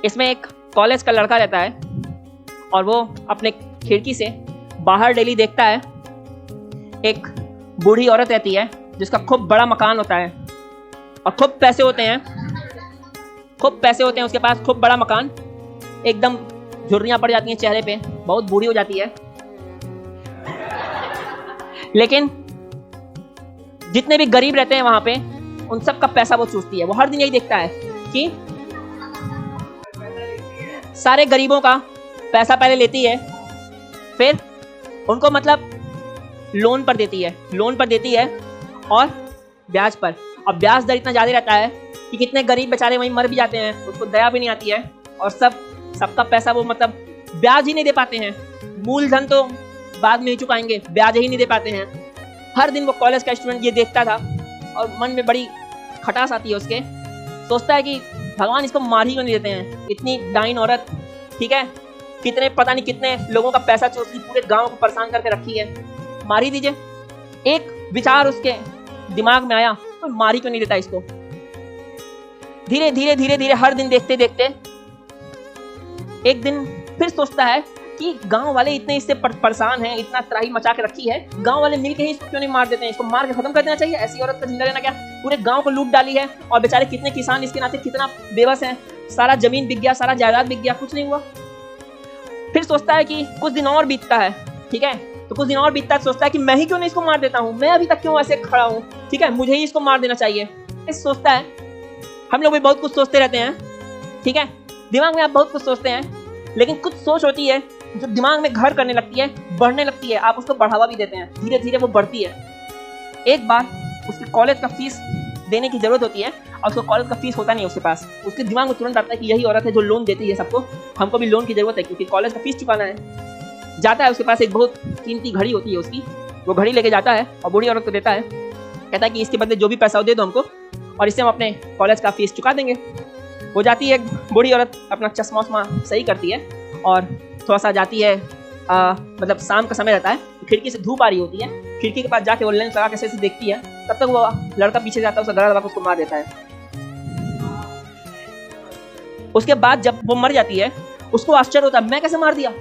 इसमें एक कॉलेज का लड़का रहता है और वो अपने खिड़की से बाहर डेली देखता है एक बूढ़ी औरत रहती है जिसका खूब बड़ा मकान होता है और खूब पैसे होते हैं उसके पास, खूब बड़ा मकान, एकदम झुर्रियां पड़ जाती हैं चेहरे पे, बहुत बूढ़ी हो जाती है। लेकिन जितने भी गरीब रहते हैं वहां पे उन सब का पैसा वो चूसती है। वो हर दिन यही देखता है कि सारे गरीबों का पैसा पहले लेती है, फिर उनको मतलब लोन पर देती है और ब्याज पर। और ब्याज दर इतना ज्यादा रहता है कि कितने गरीब बेचारे वहीं मर भी जाते हैं, उसको दया भी नहीं आती है और सबका पैसा वो मतलब ब्याज ही नहीं दे पाते हैं। मूलधन तो बाद में ही चुकाएंगे, ब्याज ही नहीं दे पाते हैं। हर दिन वो कॉलेज का स्टूडेंट ये देखता था और मन में बड़ी खटास आती है उसके। सोचता है कि भगवान इसको मार ही क्यों नहीं देते हैं, इतनी डाइन औरत, ठीक है, कितने पता नहीं कितने लोगों का पैसा चूस ली, पूरे गांव को परेशान करके रखी है, मार ही दीजिए। एक विचार उसके दिमाग में आया, तो मार ही क्यों नहीं देता इसको। धीरे धीरे हर दिन देखते देखते एक दिन फिर सोचता है कि गांव वाले इतने इससे परेशान हैं, इतना त्राही मचा के रखी है, गांव वाले मिलके ही इसको क्यों नहीं मार देते हैं, इसको मार के खत्म कर देना चाहिए। ऐसी औरत का जिंदा रहना क्या, पूरे गांव को लूट डाली है और बेचारे कितने किसान इसके नाते कितना बेबस हैं, सारा जमीन बिक गया, सारा जायदाद बिक गया, कुछ नहीं हुआ। फिर सोचता है कि कुछ दिन और बीतता है, ठीक है, तो कुछ दिन और बीतता है, सोचता है कि मैं ही क्यों नहीं इसको मार देता हूँ, मैं अभी तक क्यों ऐसे खड़ा हूँ, ठीक है, मुझे ही इसको मार देना चाहिए। इस सोचता है। हम लोग भी बहुत कुछ सोचते रहते हैं, ठीक है, दिमाग में आप बहुत कुछ सोचते हैं, लेकिन कुछ सोच होती है जो दिमाग में घर करने लगती है, बढ़ने लगती है, आप उसको बढ़ावा भी देते हैं, धीरे धीरे वो बढ़ती है। एक बार उसके कॉलेज का फीस देने की जरूरत होती है और उसको कॉलेज का फीस होता नहीं है उसके पास। उसके दिमाग में तुरंत आता है कि यही औरत है जो लोन देती है सबको, हमको भी लोन की जरूरत है क्योंकि कॉलेज का फीस चुकाना है। जाता है, उसके पास एक बहुत कीमती घड़ी होती है उसकी, वो घड़ी लेके जाता है और बूढ़ी औरत को देता है, कहता है कि इसके बदले जो भी पैसा हो दे दो हमको और इससे हम अपने कॉलेज का फीस चुका देंगे। वो जाती है, बूढ़ी औरत अपना चश्मा वश्मा सही करती है और थोड़ा सा जाती है, मतलब शाम का समय रहता है, खिड़की से धूप आ रही होती है, खिड़की के पास जाके वो लेंस लगा के ऐसे देखती है, तब तक वो लड़का पीछे जाता है, उसका गला दबा के उसको मार देता है। उसके बाद जब वो मर जाती है उसको आश्चर्य होता है, मैं कैसे मार दिया,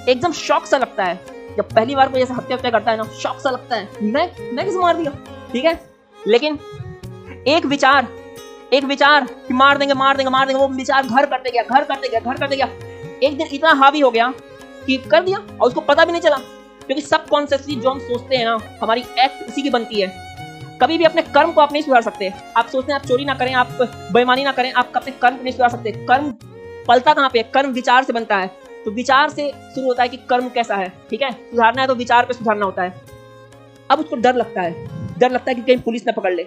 एकदम शॉक सा लगता है। जब पहली बार कोई ऐसा हत्या करता है ना, शॉक सा लगता है, मैं कैसे मार दिया, ठीक है। लेकिन एक विचार कि मार देंगे, वो विचार घर करते गया। एक दिन इतना हावी हो गया कि कर दिया और उसको पता भी नहीं चला, क्योंकि सबकॉन्शियसली जो हम सोचते हैं ना, हमारी एक्ट उसी की बनती है। कभी भी अपने कर्म को आप नहीं सुधार सकते। आप सोचते हैं आप चोरी ना करें, आप बेईमानी ना करें, आप अपने कर्म को नहीं सुधार सकते। कर्म पलता कहाँ पे, कर्म विचार से बनता है। तो विचार से शुरू होता है कि कर्म कैसा है, ठीक है, सुधारना है तो विचार पे सुधारना होता है। अब उसको डर लगता है कि कहीं पुलिस ना पकड़ ले,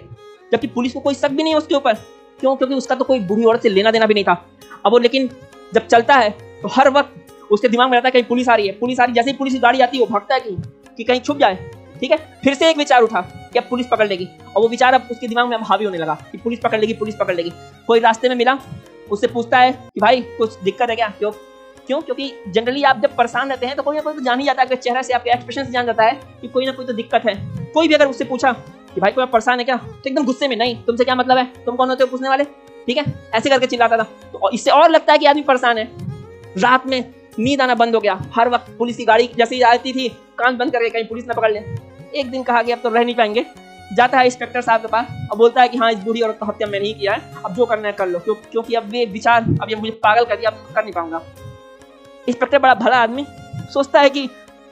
जबकि पुलिस को कोई शक भी नहीं है उसके ऊपर। क्यों? क्योंकि उसका तो कोई बूढ़ी औरत से लेना देना भी नहीं था। अब वो लेकिन जब चलता है तो हर वक्त उसके दिमाग में रहता है कहीं पुलिस आ रही है। जैसे ही पुलिस की गाड़ी आती है वो भागता है कि कहीं छुप जाए, ठीक है। फिर से एक विचार उठा कि अब पुलिस पकड़ लेगी, और वो विचार अब उसके दिमाग में हावी होने लगा कि पुलिस पकड़ लेगी। कोई रास्ते में मिला, उससे पूछता है कि भाई कुछ दिक्कत है क्या? क्यों? क्योंकि जनरली आप जब परेशान रहते हैं तो कोई ना कोई तो जान ही जाता है, आपके चेहरे से, आपके एक्सप्रेशन से जान जाता है कि कोई ना कोई तो दिक्कत है। कोई भी अगर उससे पूछा कि भाई कोई परेशान है क्या, तो एकदम गुस्से में, नहीं तुमसे क्या मतलब है, तुम कौन होते हो पूछने वाले, ठीक है, ऐसे करके चिल्लाता था। तो इससे और लगता है कि आदमी परेशान है। रात में नींद आना बंद हो गया, हर वक्त पुलिस की गाड़ी जैसे ही आती थी कान बंद करके कहीं पुलिस ना पकड़ ले। एक दिन कहा कि अब तो रह नहीं पाएंगे, जाता है इंस्पेक्टर साहब के पास और बोलता है कि हाँ, इस बूढ़ी औरत का हत्या मैंने ही किया है, अब जो करना है कर लो, क्योंकि अब ये विचार, अब ये मुझे पागल कर दिया, अब कर नहीं पाऊंगा। इंस्पेक्टर बड़ा भला आदमी, सोचता है कि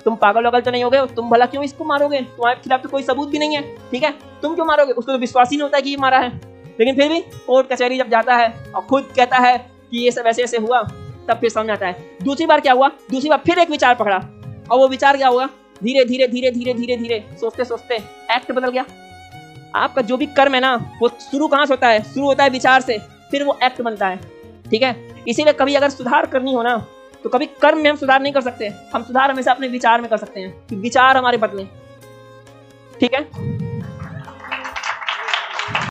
तुम पागल वगल तो नहीं हो गए, तुम भला क्यों इसको मारोगे, तुम्हारे खिलाफ तो कोई सबूत भी नहीं है, ठीक है, तुम क्यों मारोगे? उसको तो विश्वास ही नहीं होता है कि ये मारा है। लेकिन फिर भी कोर्ट कचहरी जब जाता है और खुद कहता है कि ये सब ऐसे ऐसे हुआ, तब फिर समझ आता है। दूसरी बार क्या हुआ, दूसरी बार फिर एक विचार पकड़ा, और वो विचार क्या हुआ, धीरे धीरे सोचते सोचते एक्ट बदल गया। आपका जो भी कर्म है ना, वो शुरू कहाँ से होता है? शुरू होता है विचार से, फिर वो एक्ट बनता है, ठीक है। इसीलिए कभी अगर सुधार करनी हो ना, तो कभी कर्म में हम सुधार नहीं कर सकते, हम सुधार हमेशा अपने विचार में कर सकते हैं कि विचार हमारे बदले, ठीक है।